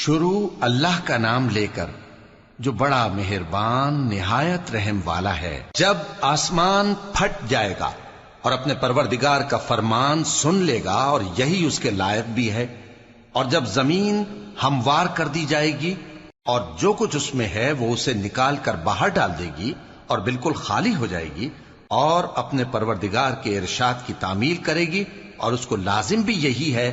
شروع اللہ کا نام لے کر جو بڑا مہربان نہایت رحم والا ہے۔ جب آسمان پھٹ جائے گا اور اپنے پروردگار کا فرمان سن لے گا اور یہی اس کے لائق بھی ہے، اور جب زمین ہموار کر دی جائے گی اور جو کچھ اس میں ہے وہ اسے نکال کر باہر ڈال دے گی اور بالکل خالی ہو جائے گی اور اپنے پروردگار کے ارشاد کی تعمیل کرے گی اور اس کو لازم بھی یہی ہے،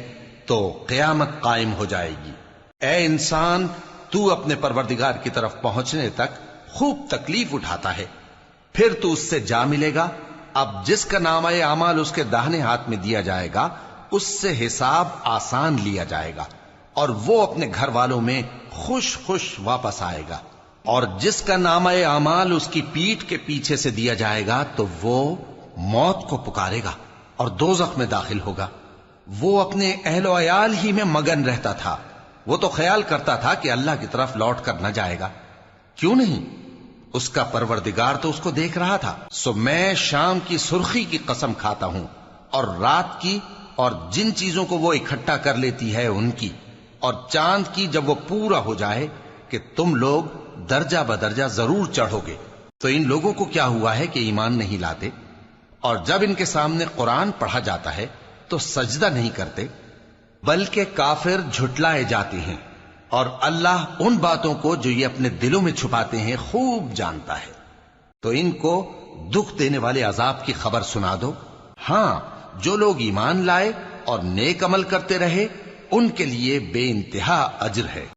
تو قیامت قائم ہو جائے گی۔ اے انسان، تو اپنے پروردگار کی طرف پہنچنے تک خوب تکلیف اٹھاتا ہے، پھر تو اس سے جا ملے گا۔ اب جس کا نامہ اعمال اس کے داہنے ہاتھ میں دیا جائے گا اس سے حساب آسان لیا جائے گا اور وہ اپنے گھر والوں میں خوش خوش واپس آئے گا، اور جس کا نامہ اعمال اس کی پیٹھ کے پیچھے سے دیا جائے گا تو وہ موت کو پکارے گا اور دوزخ میں داخل ہوگا۔ وہ اپنے اہل و عیال ہی میں مگن رہتا تھا، وہ تو خیال کرتا تھا کہ اللہ کی طرف لوٹ کر نہ جائے گا، کیوں نہیں؟ اس کا پروردگار تو اس کو دیکھ رہا تھا۔ سو میں شام کی سرخی کی قسم کھاتا ہوں اور رات کی اور جن چیزوں کو وہ اکٹھا کر لیتی ہے ان کی، اور چاند کی جب وہ پورا ہو جائے، کہ تم لوگ درجہ بدرجہ ضرور چڑھو گے۔ تو ان لوگوں کو کیا ہوا ہے کہ ایمان نہیں لاتے، اور جب ان کے سامنے قرآن پڑھا جاتا ہے تو سجدہ نہیں کرتے، بلکہ کافر جھٹلائے جاتے ہیں، اور اللہ ان باتوں کو جو یہ اپنے دلوں میں چھپاتے ہیں خوب جانتا ہے۔ تو ان کو دکھ دینے والے عذاب کی خبر سنا دو۔ ہاں، جو لوگ ایمان لائے اور نیک عمل کرتے رہے ان کے لیے بے انتہا اجر ہے۔